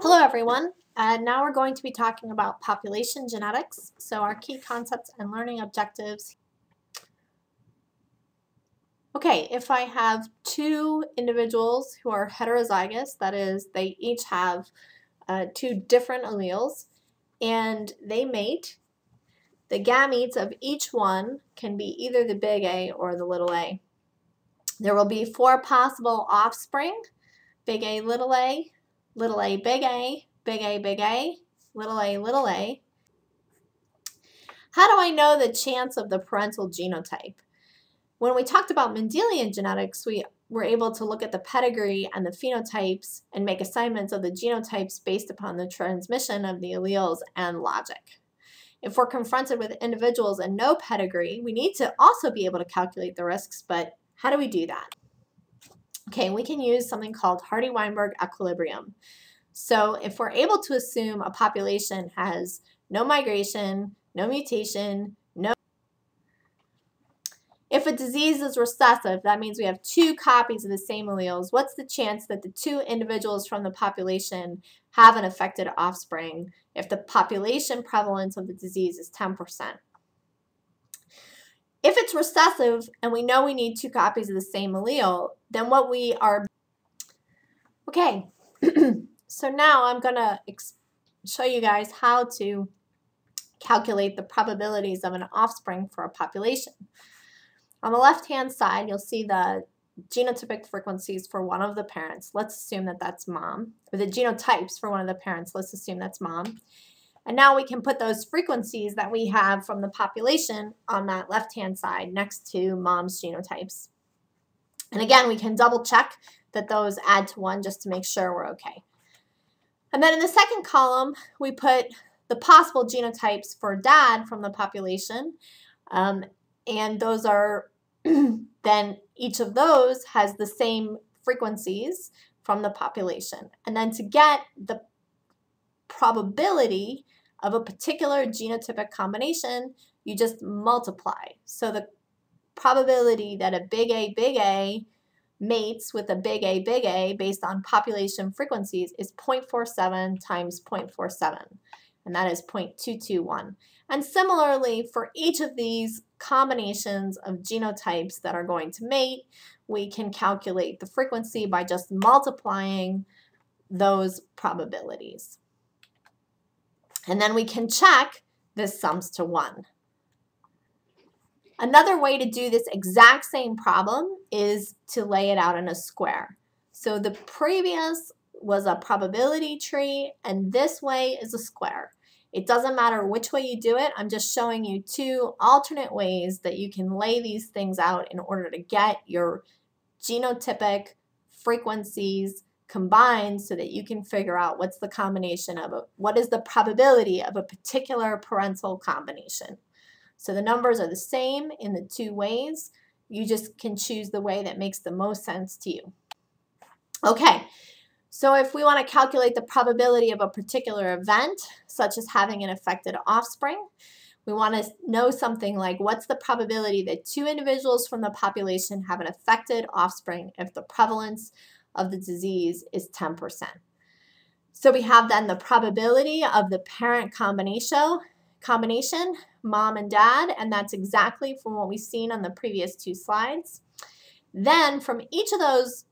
Hello everyone. Now we're going to be talking about population genetics. So our key concepts and learning objectives. Okay, if I have two individuals who are heterozygous, that is, they each have two different alleles, and they mate, the gametes of each one can be either the big A or the little a. There will be four possible offspring: big A, little a, big A, big A, big A, little a, little a. How do I know the chance of the parental genotype? When we talked about Mendelian genetics, we were able to look at the pedigree and the phenotypes and make assignments of the genotypes based upon the transmission of the alleles and logic. If we're confronted with individuals and no pedigree, we need to also be able to calculate the risks, but how do we do that? Okay, we can use something called Hardy-Weinberg equilibrium. So if we're able to assume a population has no migration, no mutation, if a disease is recessive, that means we have two copies of the same alleles. What's the chance that the two individuals from the population have an affected offspring if the population prevalence of the disease is 10%? If it's recessive and we know we need two copies of the same allele, then what we are... Okay, so now I'm going to show you guys how to calculate the probabilities of an offspring for a population. On the left-hand side, you'll see the genotypic frequencies for one of the parents. Let's assume that that's mom. Or the genotypes for one of the parents. Let's assume that's mom. And now we can put those frequencies that we have from the population on that left-hand side next to mom's genotypes. And again, we can double check that those add to 1 just to make sure we're okay. And then in the second column, we put the possible genotypes for dad from the population. And those are, then each of those has the same frequencies from the population. And then to get the probability of a particular genotypic combination, you just multiply. So the probability that a big A mates with a big A based on population frequencies is 0.47 times 0.47, and that is 0.221. And similarly, for each of these combinations of genotypes that are going to mate, we can calculate the frequency by just multiplying those probabilities. And then we can check this sums to 1. Another way to do this exact same problem is to lay it out in a square. So the previous was a probability tree, and this way is a square. It doesn't matter which way you do it. I'm just showing you two alternate ways that you can lay these things out in order to get your genotypic frequencies combined so that you can figure out what's the combination of what is the probability of a particular parental combination. So the numbers are the same in the two ways. You just can choose the way that makes the most sense to you. Okay. So if we want to calculate the probability of a particular event, such as having an affected offspring, we want to know something like what's the probability that two individuals from the population have an affected offspring if the prevalence of the disease is 10%. So we have then the probability of the parent combination, mom and dad, and that's exactly from what we've seen on the previous two slides. Then from each of those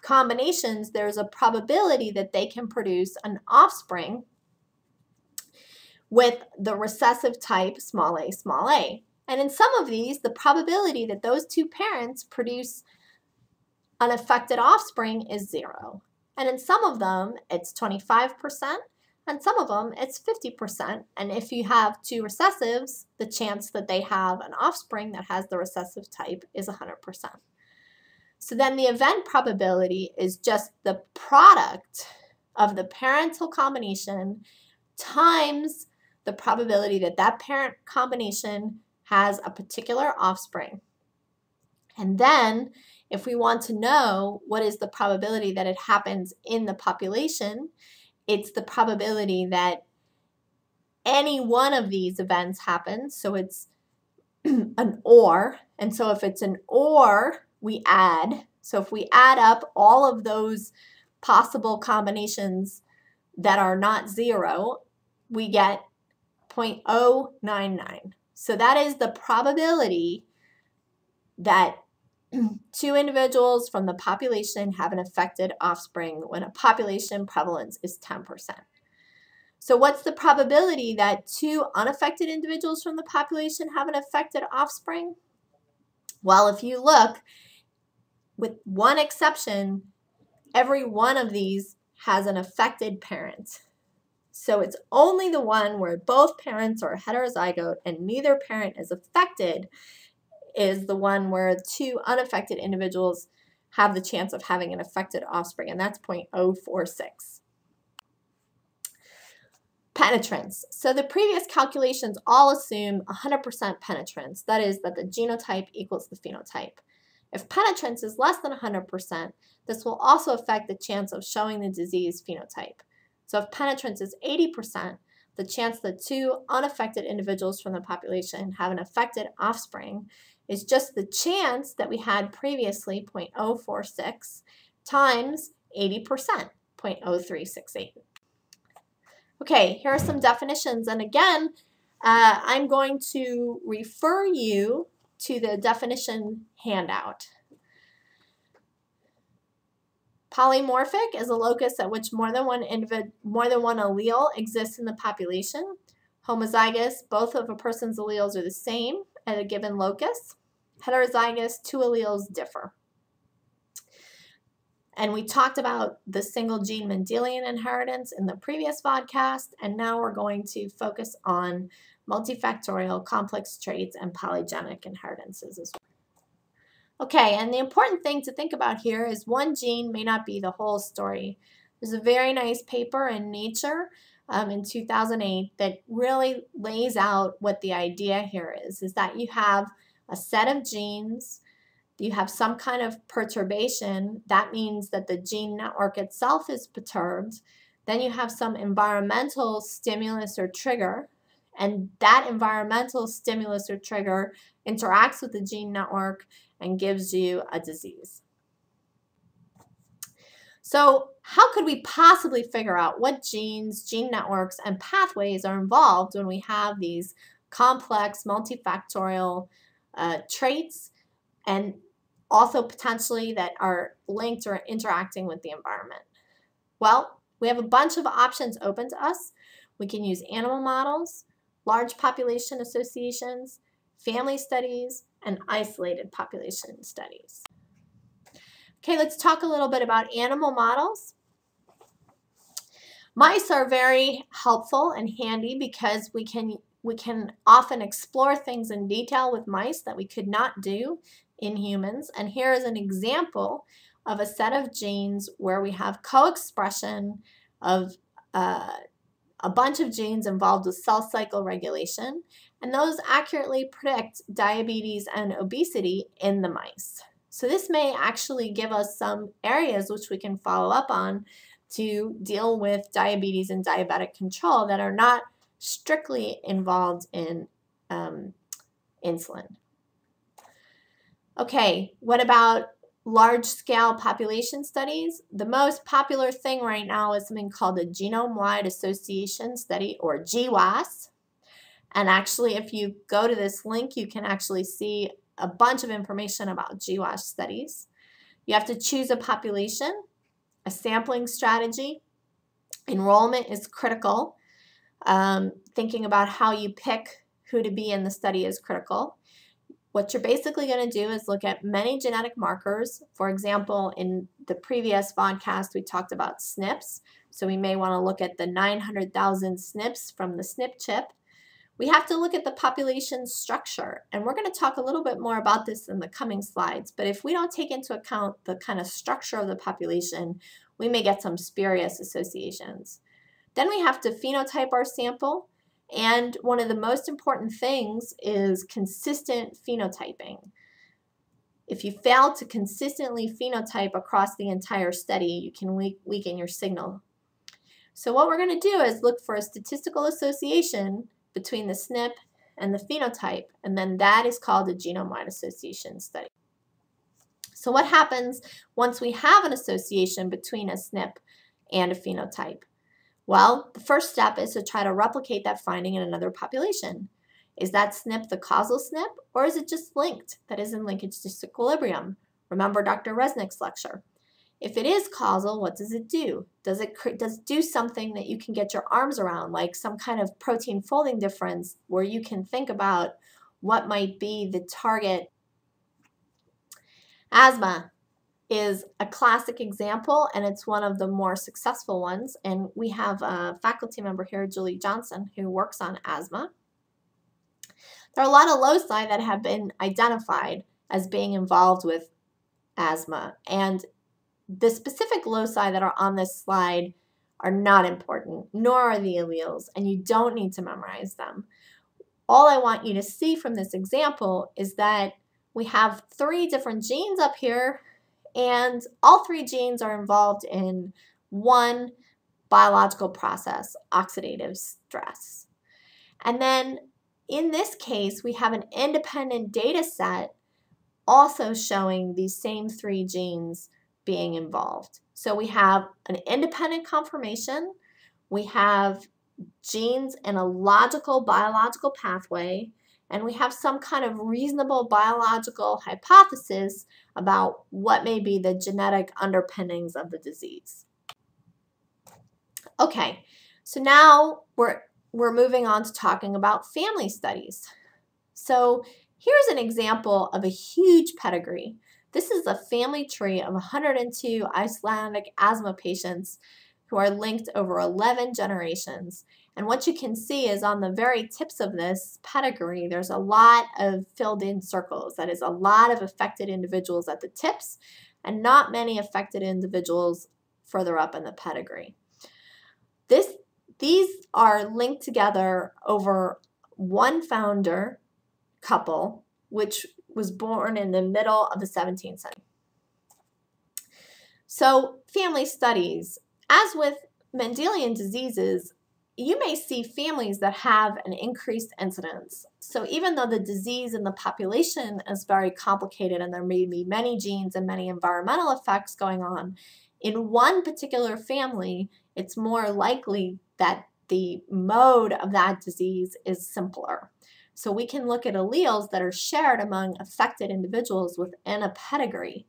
combinations, there's a probability that they can produce an offspring with the recessive type small a. And in some of these, the probability that those two parents produce an affected offspring is 0. And in some of them, it's 25%, and some of them, it's 50%. And if you have two recessives, the chance that they have an offspring that has the recessive type is 100%. So then the event probability is just the product of the parental combination times the probability that that parent combination has a particular offspring. And then if we want to know what is the probability that it happens in the population, it's the probability that any one of these events happens. So it's an OR. And so if it's an OR, we add. So if we add up all of those possible combinations that are not 0, we get 0.099. So that is the probability that 2 individuals from the population have an affected offspring when a population prevalence is 10%. So what's the probability that 2 unaffected individuals from the population have an affected offspring? Well, if you look, with one exception, every one of these has an affected parent. So it's only the one where both parents are heterozygote and neither parent is affected is the one where 2 unaffected individuals have the chance of having an affected offspring, and that's 0.046. Penetrance. So the previous calculations all assume 100% penetrance. That is, that the genotype equals the phenotype. If penetrance is less than 100%, this will also affect the chance of showing the disease phenotype. So if penetrance is 80%, the chance that 2 unaffected individuals from the population have an affected offspring is just the chance that we had previously, 0.046, times 80%, 0.0368. Okay, here are some definitions, and again, I'm going to refer you to the definition handout. Polymorphic is a locus at which more than one allele exists in the population. Homozygous, both of a person's alleles are the same at a given locus. Heterozygous, 2 alleles differ. And we talked about the single gene Mendelian inheritance in the previous podcast, and now we're going to focus on multifactorial complex traits and polygenic inheritances as well. Okay, and the important thing to think about here is one gene may not be the whole story. There's a very nice paper in Nature in 2008 that really lays out what the idea here is that you have a set of genes, you have some kind of perturbation. That means that the gene network itself is perturbed. Then you have some environmental stimulus or trigger, and that environmental stimulus or trigger interacts with the gene network and gives you a disease. So how could we possibly figure out what genes, gene networks, and pathways are involved when we have these complex multifactorial traits and also potentially that are linked or interacting with the environment? Well, we have a bunch of options open to us. We can use animal models, large population associations, family studies, and isolated population studies. Okay, let's talk a little bit about animal models. Mice are very helpful and handy because we can often explore things in detail with mice that we could not do in humans. And here is an example of a set of genes where we have co-expression of a bunch of genes involved with cell cycle regulation, and those accurately predict diabetes and obesity in the mice. So this may actually give us some areas which we can follow up on to deal with diabetes and diabetic control that are not strictly involved in insulin. Okay, what about large-scale population studies? The most popular thing right now is something called the Genome-Wide Association Study, or GWAS. And actually, if you go to this link, you can actually see a bunch of information about GWAS studies. You have to choose a population, a sampling strategy. Enrollment is critical. Thinking about how you pick who to be in the study is critical. What you're basically going to do is look at many genetic markers. For example, in the previous podcast, we talked about SNPs. So we may want to look at the 900,000 SNPs from the SNP chip. We have to look at the population structure. And we're going to talk a little bit more about this in the coming slides. But if we don't take into account the kind of structure of the population, we may get some spurious associations. Then we have to phenotype our sample. And one of the most important things is consistent phenotyping. If you fail to consistently phenotype across the entire study, you can weaken your signal. So what we're going to do is look for a statistical association between the SNP and the phenotype, and then that is called a genome-wide association study. So what happens once we have an association between a SNP and a phenotype? Well, the first step is to try to replicate that finding in another population. Is that SNP the causal SNP, or is it just linked, that is in linkage disequilibrium? Remember Dr. Resnick's lecture. If it is causal, what does it do? Does it do something that you can get your arms around, like some kind of protein folding difference where you can think about what might be the target? Asthma is a classic example, and it's one of the more successful ones. And we have a faculty member here, Julie Johnson, who works on asthma. There are a lot of loci that have been identified as being involved with asthma, and the specific loci that are on this slide are not important, nor are the alleles, and you don't need to memorize them. All I want you to see from this example is that we have 3 different genes up here, and all 3 genes are involved in one biological process, oxidative stress. And then in this case, we have an independent data set also showing these same 3 genes being involved. So we have an independent confirmation, we have genes in a logical biological pathway, and we have some kind of reasonable biological hypothesis about what may be the genetic underpinnings of the disease. Okay, so now we're moving on to talking about family studies. So here's an example of a huge pedigree. This is a family tree of 102 Icelandic asthma patients who are linked over 11 generations. And what you can see is on the very tips of this pedigree, there's a lot of filled in circles. That is a lot of affected individuals at the tips and not many affected individuals further up in the pedigree. These are linked together over one founder couple, which was born in the middle of the 17th century. So family studies. As with Mendelian diseases, you may see families that have an increased incidence. So even though the disease in the population is very complicated and there may be many genes and many environmental effects going on, in one particular family, it's more likely that the mode of that disease is simpler. So we can look at alleles that are shared among affected individuals within a pedigree,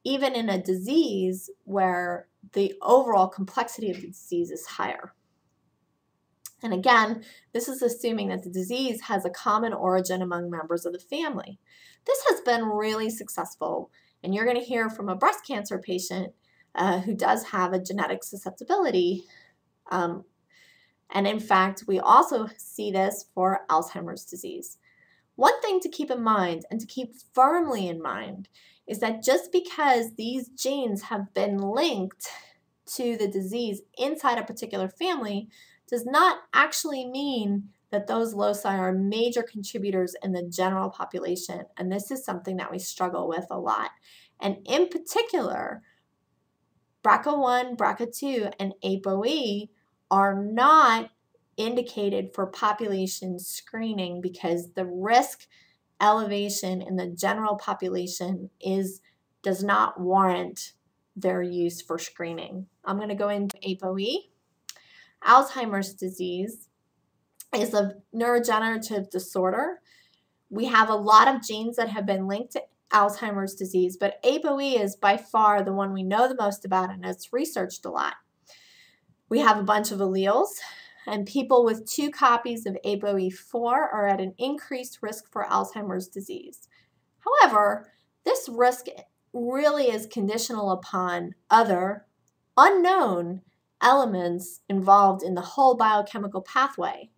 even in a disease where the overall complexity of the disease is higher. And again, this is assuming that the disease has a common origin among members of the family. This has been really successful, and you're going to hear from a breast cancer patient who does have a genetic susceptibility. And in fact, we also see this for Alzheimer's disease. One thing to keep in mind, and to keep firmly in mind, is that just because these genes have been linked to the disease inside a particular family does not actually mean that those loci are major contributors in the general population. And this is something that we struggle with a lot. And in particular, BRCA1, BRCA2, and ApoE are not indicated for population screening because the risk elevation in the general population does not warrant their use for screening. I'm going to go into ApoE. Alzheimer's disease is a neurodegenerative disorder. We have a lot of genes that have been linked to Alzheimer's disease, but ApoE is by far the one we know the most about, and it's researched a lot. We have a bunch of alleles, and people with 2 copies of ApoE4 are at an increased risk for Alzheimer's disease. However, this risk really is conditional upon other unknown elements involved in the whole biochemical pathway.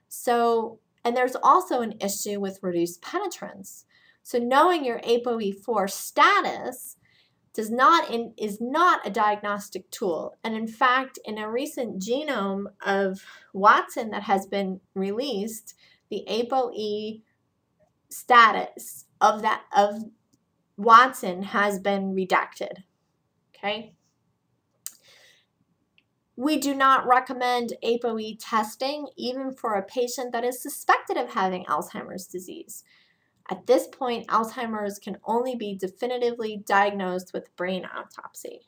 So, and there's also an issue with reduced penetrance. So knowing your ApoE4 status is not a diagnostic tool. And in fact, in a recent genome of Watson that has been released, the ApoE status of Watson has been redacted. Okay? We do not recommend ApoE testing even for a patient that is suspected of having Alzheimer's disease. At this point, Alzheimer's can only be definitively diagnosed with brain autopsy.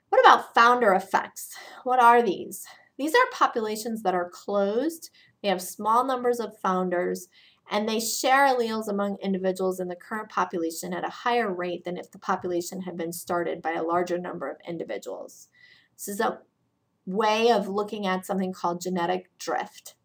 What about founder effects? What are these? These are populations that are closed, they have small numbers of founders, and they share alleles among individuals in the current population at a higher rate than if the population had been started by a larger number of individuals. This is a way of looking at something called genetic drift.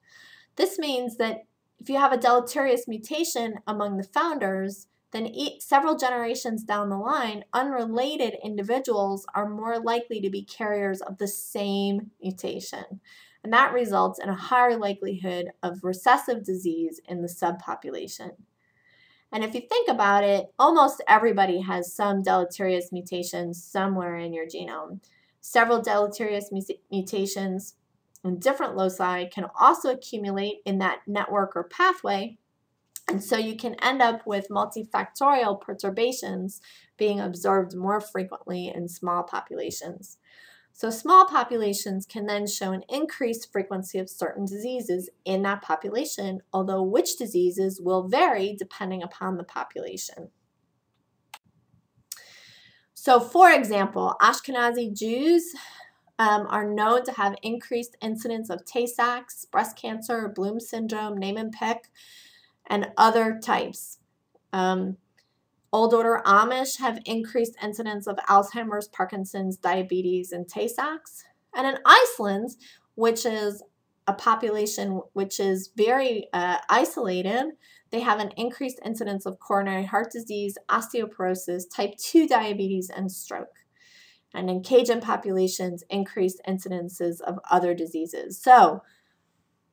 This means that if you have a deleterious mutation among the founders, then several generations down the line, unrelated individuals are more likely to be carriers of the same mutation. And that results in a higher likelihood of recessive disease in the subpopulation. And if you think about it, almost everybody has some deleterious mutations somewhere in your genome. Several deleterious mutations in different loci can also accumulate in that network or pathway, and so you can end up with multifactorial perturbations being observed more frequently in small populations. So small populations can then show an increased frequency of certain diseases in that population, although which diseases will vary depending upon the population. So for example, Ashkenazi Jews are known to have increased incidence of Tay-Sachs, breast cancer, Bloom syndrome, Niemann-Pick, and other types. Old Order Amish have increased incidence of Alzheimer's, Parkinson's, diabetes, and Tay-Sachs. And in Iceland, which is a population which is very isolated, they have an increased incidence of coronary heart disease, osteoporosis, type 2 diabetes, and stroke. And in Cajun populations, increased incidences of other diseases. So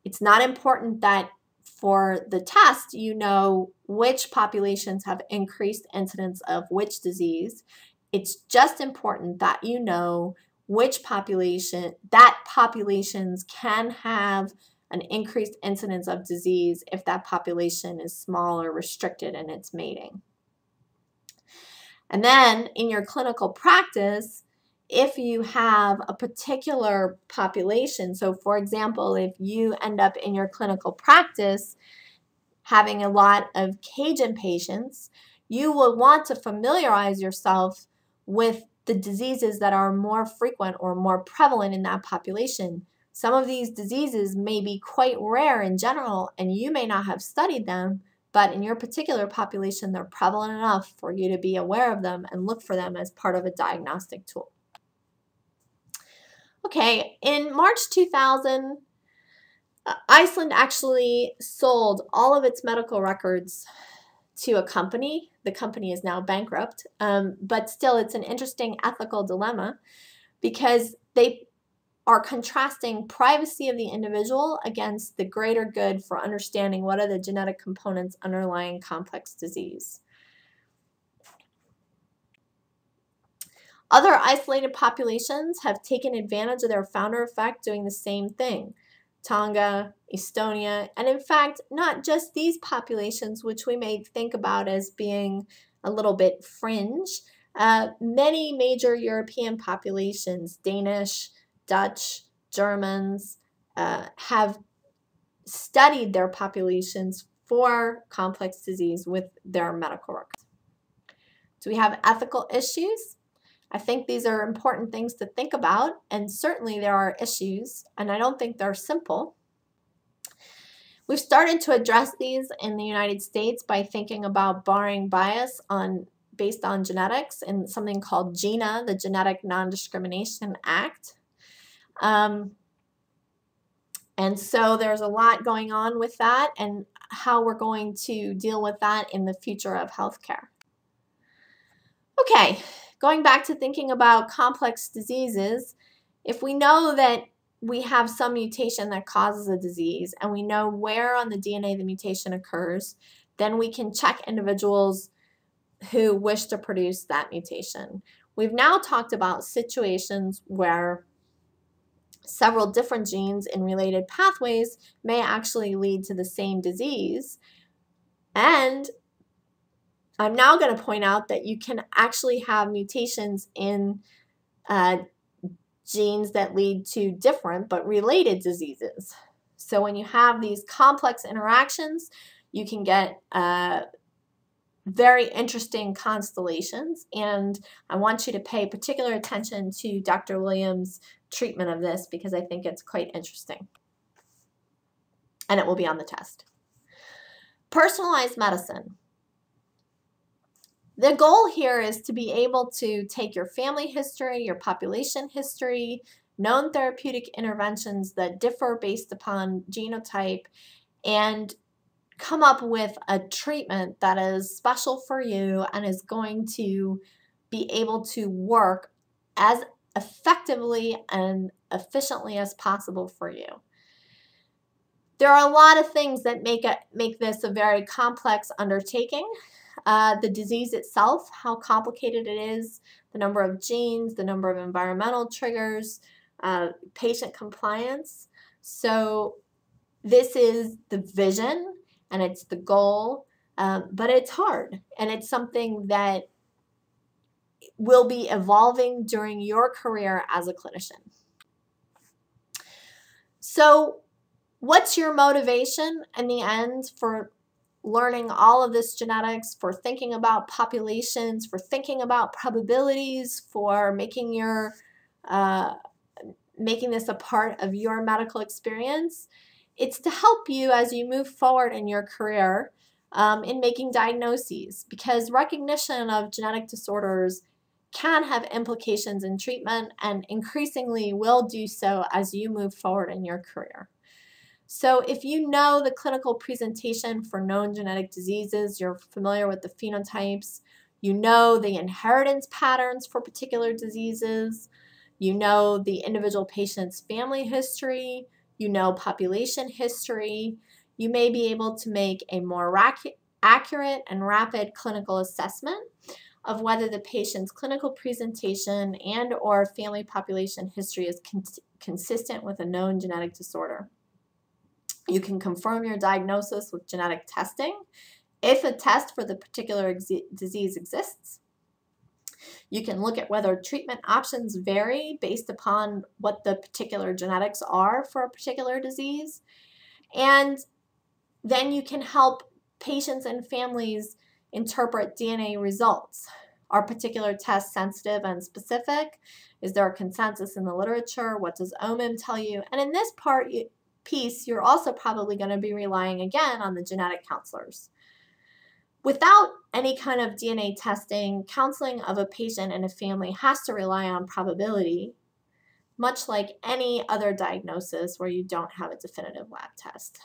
it's not important that for the test, you know which populations have increased incidence of which disease. It's just important that you know which populations can have an increased incidence of disease if that population is small or restricted in its mating. And then in your clinical practice, if you have a particular population, so for example, if you end up in your clinical practice having a lot of Cajun patients, you will want to familiarize yourself with the diseases that are more frequent or more prevalent in that population. Some of these diseases may be quite rare in general, and you may not have studied them, but in your particular population, they're prevalent enough for you to be aware of them and look for them as part of a diagnostic tool. Okay, in March 2000, Iceland actually sold all of its medical records to a company. The company is now bankrupt, but still it's an interesting ethical dilemma because they are contrasting privacy of the individual against the greater good for understanding what are the genetic components underlying complex disease. Other isolated populations have taken advantage of their founder effect doing the same thing. Tonga, Estonia, and in fact, not just these populations, which we may think about as being a little bit fringe. Many major European populations, Danish, Dutch, Germans, have studied their populations for complex disease with their medical records. Do we have ethical issues? I think these are important things to think about, and certainly there are issues, and I don't think they're simple. We've started to address these in the United States by thinking about barring bias based on genetics in something called GINA, the Genetic Non-Discrimination Act. And so there's a lot going on with that and how we're going to deal with that in the future of healthcare. Okay. Going back to thinking about complex diseases, if we know that we have some mutation that causes a disease and we know where on the DNA the mutation occurs, then we can check individuals who wish to produce that mutation. We've now talked about situations where several different genes in related pathways may actually lead to the same disease, and I'm now going to point out that you can actually have mutations in genes that lead to different but related diseases. So when you have these complex interactions, you can get very interesting constellations, and I want you to pay particular attention to Dr. Williams' treatment of this because I think it's quite interesting, and it will be on the test. Personalized medicine. The goal here is to be able to take your family history, your population history, known therapeutic interventions that differ based upon genotype, and come up with a treatment that is special for you and is going to be able to work as effectively and efficiently as possible for you. There are a lot of things that make this a very complex undertaking. The disease itself, how complicated it is, the number of genes, the number of environmental triggers, patient compliance. So this is the vision and it's the goal, but it's hard, and it's something that will be evolving during your career as a clinician. So what's your motivation in the end for learning all of this genetics, for thinking about populations, for thinking about probabilities, for making this a part of your medical experience? It's to help you as you move forward in your career in making diagnoses, because recognition of genetic disorders can have implications in treatment and increasingly will do so as you move forward in your career. So if you know the clinical presentation for known genetic diseases, you're familiar with the phenotypes, you know the inheritance patterns for particular diseases, you know the individual patient's family history, you know population history, you may be able to make a more accurate and rapid clinical assessment of whether the patient's clinical presentation and or family population history is consistent with a known genetic disorder. You can confirm your diagnosis with genetic testing if a test for the particular disease exists. You can look at whether treatment options vary based upon what the particular genetics are for a particular disease. And then you can help patients and families interpret DNA results. Are particular tests sensitive and specific? Is there a consensus in the literature? What does OMIM tell you? And in this piece, you're also probably going to be relying again on the genetic counselors. Without any kind of DNA testing, counseling of a patient and a family has to rely on probability, much like any other diagnosis where you don't have a definitive lab test.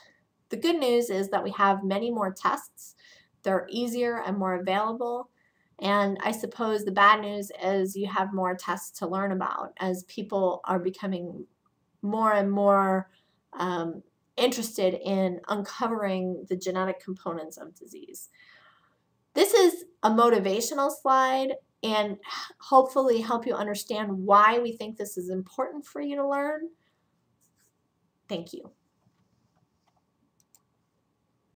The good news is that we have many more tests. They're easier and more available. And I suppose the bad news is you have more tests to learn about as people are becoming more and more interested in uncovering the genetic components of disease. This is a motivational slide and hopefully help you understand why we think this is important for you to learn. Thank you.